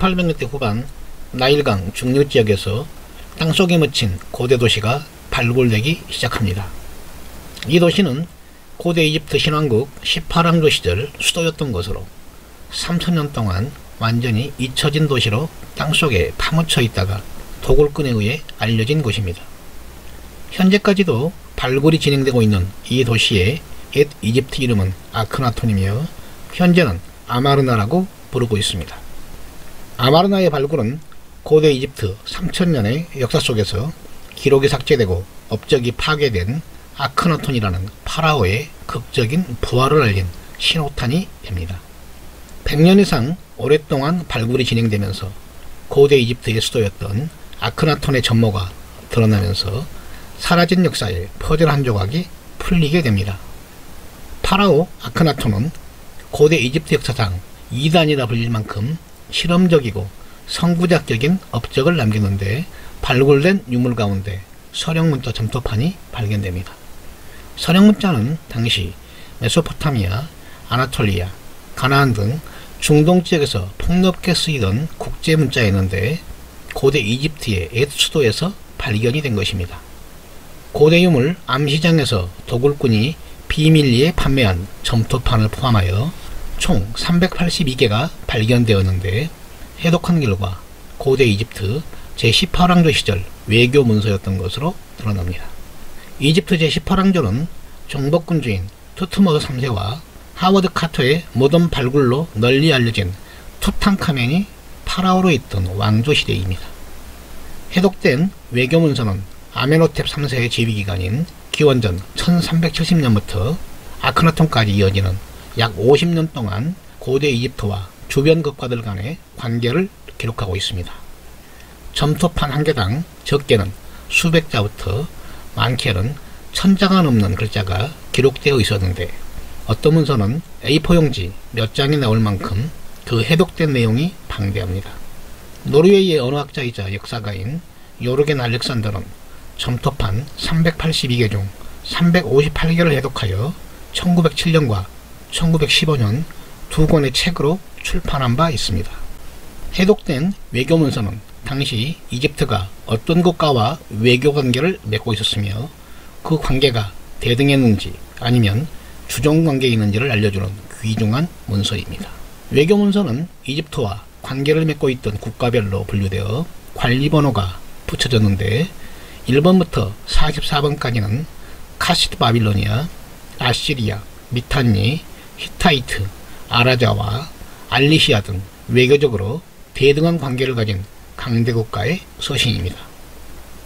1800년대 후반 나일강 중류 지역에서 땅속에 묻힌 고대 도시가 발굴되기 시작합니다. 이 도시는 고대 이집트 신왕국 18왕조 시절 수도였던 것으로 3000년 동안 완전히 잊혀진 도시로 땅속에 파묻혀 있다가 도굴꾼에 의해 알려진 곳입니다. 현재까지도 발굴이 진행되고 있는 이 도시의 옛 이집트 이름은 아크나톤이며 현재는 아마르나라고 부르고 있습니다. 아마르나의 발굴은 고대 이집트 3000년의 역사 속에서 기록이 삭제되고 업적이 파괴된 아크나톤이라는 파라오의 극적인 부활을 알린 신호탄이 됩니다. 100년 이상 오랫동안 발굴이 진행되면서 고대 이집트의 수도였던 아크나톤의 전모가 드러나면서 사라진 역사의 퍼즐 한 조각이 풀리게 됩니다. 파라오 아크나톤은 고대 이집트 역사상 2단이라 불릴 만큼 실험적이고 선구작적인 업적을 남기는데 발굴된 유물 가운데 서령문자 점토판이 발견됩니다. 서령문자는 당시 메소포타미아, 아나톨리아, 가나안 등 중동 지역에서 폭넓게 쓰이던 국제문자였는데 고대 이집트의 옛 수도에서 발견이 된 것입니다. 고대 유물 암시장에서 도굴꾼이 비밀리에 판매한 점토판을 포함하여 총 382개가 발견되었는데 해독한 결과 고대 이집트 제18왕조 시절 외교 문서였던 것으로 드러납니다. 이집트 제18왕조는 정복군주인 투트모스 3세와 하워드 카터의 모던 발굴로 널리 알려진 투탕카멘이 파라오로 있던 왕조 시대입니다. 해독된 외교 문서는 아메노텝 3세의 지위기간인 기원전 1370년부터 아크나톤까지 이어지는 약 50년 동안 고대 이집트와 주변 국가들 간의 관계를 기록하고 있습니다. 점토판 한 개당 적게는 수백 자부터 많게는 1000자가 넘는 글자가 기록되어 있었는데 어떤 문서는 A4 용지 몇 장이 나올 만큼 그 해독된 내용이 방대합니다. 노르웨이의 언어학자이자 역사가인 요르겐 알렉산더는 점토판 382개 중 358개를 해독하여 1907년과 1915년 두 권의 책으로 출판한 바 있습니다. 해독된 외교 문서는 당시 이집트가 어떤 국가와 외교 관계를 맺고 있었으며 그 관계가 대등했는지 아니면 주종 관계에 있는지를 알려주는 귀중한 문서입니다. 외교 문서는 이집트와 관계를 맺고 있던 국가별로 분류되어 관리번호가 붙여졌는데 1번부터 44번까지는 카시트 바빌로니아, 아시리아, 미탄니, 히타이트, 아라자와 알리시아 등 외교적으로 대등한 관계를 가진 강대국가의 서신입니다.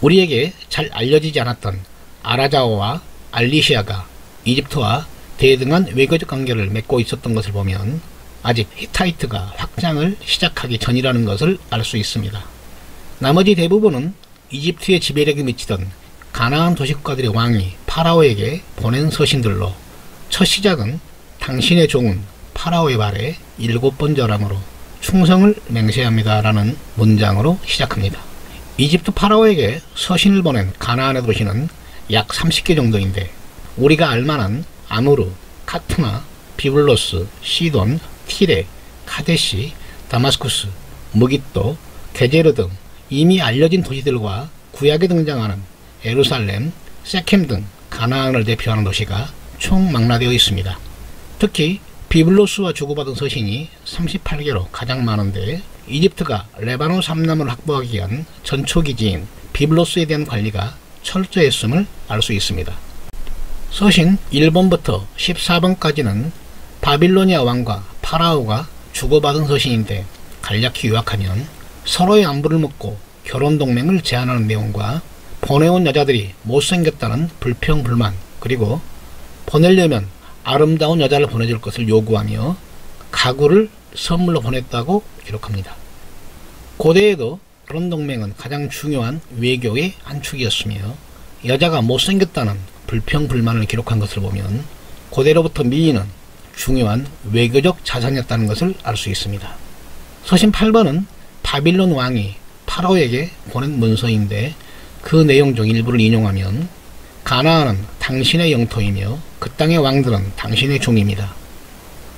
우리에게 잘 알려지지 않았던 아라자와와 알리시아가 이집트와 대등한 외교적 관계를 맺고 있었던 것을 보면 아직 히타이트가 확장을 시작하기 전이라는 것을 알 수 있습니다. 나머지 대부분은 이집트의 지배력이 미치던 가나안 도시국가들의 왕이 파라오에게 보낸 서신들로 첫 시작은 당신의 종은 파라오의 말에 7번 절함으로 충성을 맹세합니다 라는 문장으로 시작합니다. 이집트 파라오에게 서신을 보낸 가나안의 도시는 약 30개 정도인데 우리가 알만한 아무르, 카트나, 비블로스, 시돈, 티레, 카데시, 다마스쿠스, 무깃도, 게제르 등 이미 알려진 도시들과 구약에 등장하는 예루살렘, 세켐 등 가나안을 대표하는 도시가 총 망라되어 있습니다. 특히 비블로스와 주고받은 서신이 38개로 가장 많은데 이집트가 레바논 삼남을 확보하기 위한 전초기지인 비블로스에 대한 관리가 철저했음을 알 수 있습니다. 서신 1번부터 14번까지는 바빌로니아 왕과 파라오가 주고받은 서신인데 간략히 요약하면 서로의 안부를 묻고 결혼동맹을 제안하는 내용과 보내온 여자들이 못생겼다는 불평불만 그리고 보내려면 아름다운 여자를 보내줄 것을 요구하며 가구를 선물로 보냈다고 기록합니다. 고대에도 결혼동맹은 가장 중요한 외교의 한 축이었으며 여자가 못생겼다는 불평불만을 기록한 것을 보면 고대로부터 미인은 중요한 외교적 자산이었다는 것을 알 수 있습니다. 서신 8번은 바빌론 왕이 파라오에게 보낸 문서인데 그 내용 중 일부를 인용하면 가나안은 당신의 영토이며 그 땅의 왕들은 당신의 종입니다.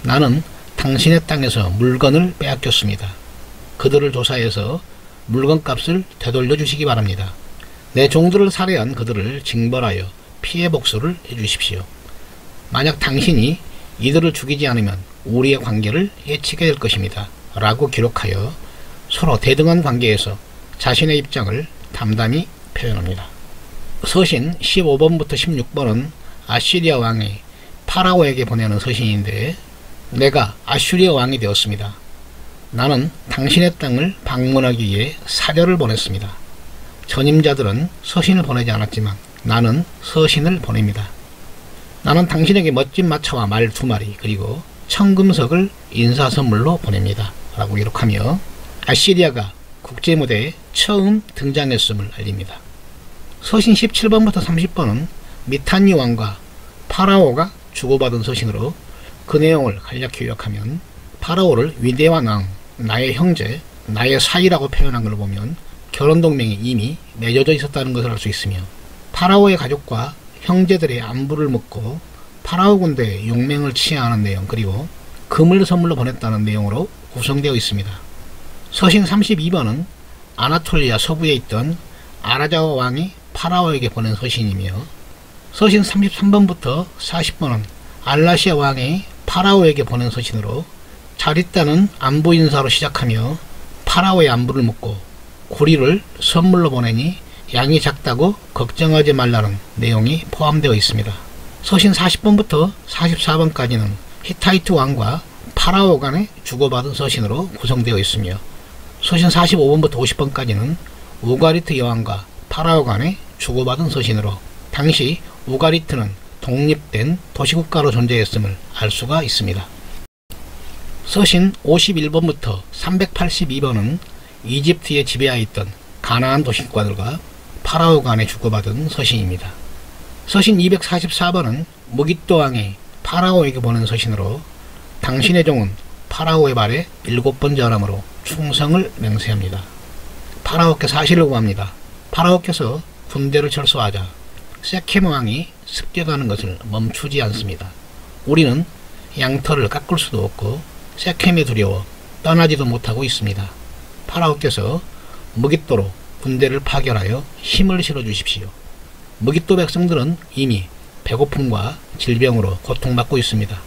나는 당신의 땅에서 물건을 빼앗겼습니다. 그들을 조사해서 물건값을 되돌려 주시기 바랍니다. 내 종들을 살해한 그들을 징벌하여 피해 복수를 해주십시오. 만약 당신이 이들을 죽이지 않으면 우리의 관계를 해치게 될 것입니다. 라고 기록하여 서로 대등한 관계에서 자신의 입장을 담담히 표현합니다. 서신 15번부터 16번은 아시리아 왕이 파라오에게 보내는 서신인데, 내가 아슈리아 왕이 되었습니다. 나는 당신의 땅을 방문하기 위해 사절을 보냈습니다. 전임자들은 서신을 보내지 않았지만 나는 서신을 보냅니다. 나는 당신에게 멋진 마차와 말 2마리 그리고 청금석을 인사선물로 보냅니다. 라고 기록하며 아시리아가 국제무대에 처음 등장했음을 알립니다. 서신 17번부터 30번은 미탄니 왕과 파라오가 주고받은 서신으로 그 내용을 간략히 요약하면, 파라오를 위대한 왕, 나의 형제, 나의 사이라고 표현한 걸 보면 결혼동맹이 이미 맺어져 있었다는 것을 알 수 있으며, 파라오의 가족과 형제들의 안부를 묻고 파라오 군대의 용맹을 치하하는 내용, 그리고 금을 선물로 보냈다는 내용으로 구성되어 있습니다. 서신 32번은 아나톨리아 서부에 있던 아라자와 왕이 파라오에게 보낸 서신이며, 서신 33번부터 40번은 알라시아 왕이 파라오에게 보낸 서신으로 잘 있다는 안부 인사로 시작하며 파라오의 안부를 묻고 고리를 선물로 보내니 양이 작다고 걱정하지 말라는 내용이 포함되어 있습니다. 서신 40번부터 44번까지는 히타이트 왕과 파라오 간에 주고받은 서신으로 구성되어 있으며, 서신 45번부터 50번까지는 우가리트 여왕과 파라오 간에 주고받은 서신으로 당시 우가리트는 독립된 도시국가로 존재했음을 알 수가 있습니다. 서신 51번부터 382번은 이집트에 지배하에 있던 가나안 도시국가들과 파라오 간에 주고받은 서신입니다. 서신 244번은 무깃도 왕이 파라오에게 보낸 서신으로 당신의 종은 파라오의 발에 7번 절함으로 충성을 맹세합니다. 파라오께 사실을 구합니다. 파라오께서 군대를 철수하자 세켐 왕이 습격하는 것을 멈추지 않습니다. 우리는 양털을 깎을 수도 없고 세켐이 두려워 떠나지도 못하고 있습니다. 파라오께서 무깃도로 군대를 파견하여 힘을 실어 주십시오. 무깃도 백성들은 이미 배고픔과 질병으로 고통받고 있습니다.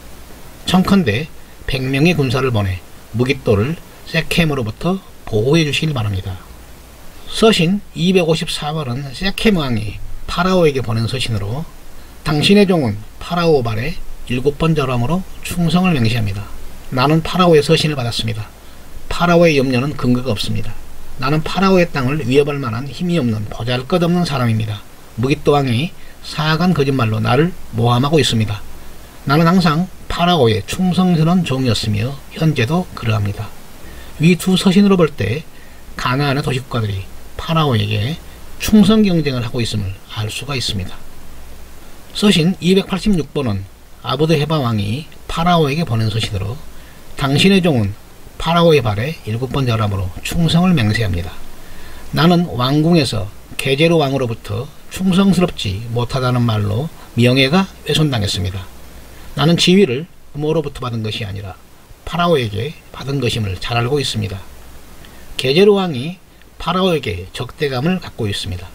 청컨대 100명의 군사를 보내 무깃도를 세켐으로부터 보호해 주시길 바랍니다. 서신 254번은 세켐 왕이 파라오에게 보낸 서신으로 당신의 종은 파라오 발에 7번 절함으로 충성을 맹세합니다. 나는 파라오의 서신을 받았습니다. 파라오의 염려는 근거가 없습니다. 나는 파라오의 땅을 위협할 만한 힘이 없는 보잘것없는 사람입니다. 무깃도 왕이 사악한 거짓말로 나를 모함하고 있습니다. 나는 항상 파라오의 충성스러운 종이었으며 현재도 그러합니다. 위 두 서신으로 볼 때 가나안의 도시국가들이 파라오에게 충성 경쟁을 하고 있음을 알 수가 있습니다. 서신 286번은 아부드 헤바 왕이 파라오에게 보낸 서신으로 당신의 종은 파라오의 발에 7번 절함으로 충성을 맹세합니다. 나는 왕궁에서 게제르 왕으로부터 충성스럽지 못하다는 말로 명예가 훼손당했습니다. 나는 지위를 부모로부터 받은 것이 아니라 파라오에게 받은 것임을 잘 알고 있습니다. 게제르 왕이 파라오에게 적대감을 갖고 있습니다.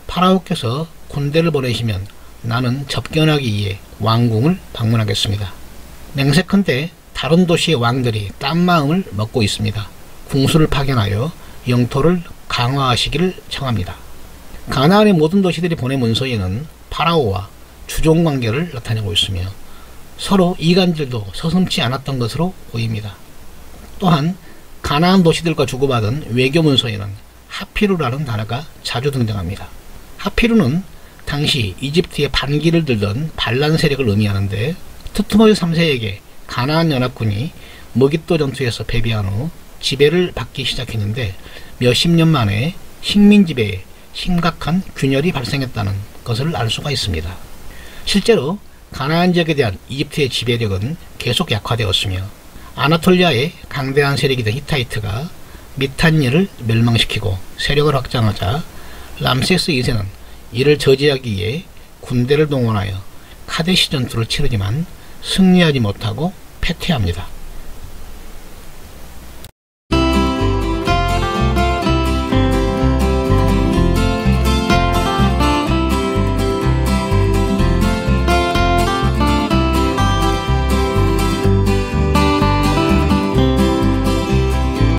파라오께서 군대를 보내시면 나는 접견하기 위해 왕궁을 방문하겠습니다. 맹세컨대 다른 도시의 왕들이 딴 마음을 먹고 있습니다. 궁수를 파견하여 영토를 강화하시기를 청합니다. 가나안의 모든 도시들이 보낸 문서에는 파라오와 주종관계를 나타내고 있으며 서로 이간질도 서슴지 않았던 것으로 보입니다. 또한 가나안 도시들과 주고받은 외교 문서에는 하피루라는 단어가 자주 등장합니다. 하피루는 당시 이집트의 반기를 들던 반란 세력을 의미하는데, 투트모스 3세에게 가나안 연합군이 무깃도 전투에서 패배한 후 지배를 받기 시작했는데 몇십 년 만에 식민 지배에 심각한 균열이 발생했다는 것을 알 수가 있습니다. 실제로 가나안 지역에 대한 이집트의 지배력은 계속 약화되었으며 아나톨리아의 강대한 세력이던 히타이트가 미탄니를 멸망시키고 세력을 확장하자 람세스 2세는 이를 저지하기 위해 군대를 동원하여 카데시 전투를 치르지만 승리하지 못하고 패퇴합니다.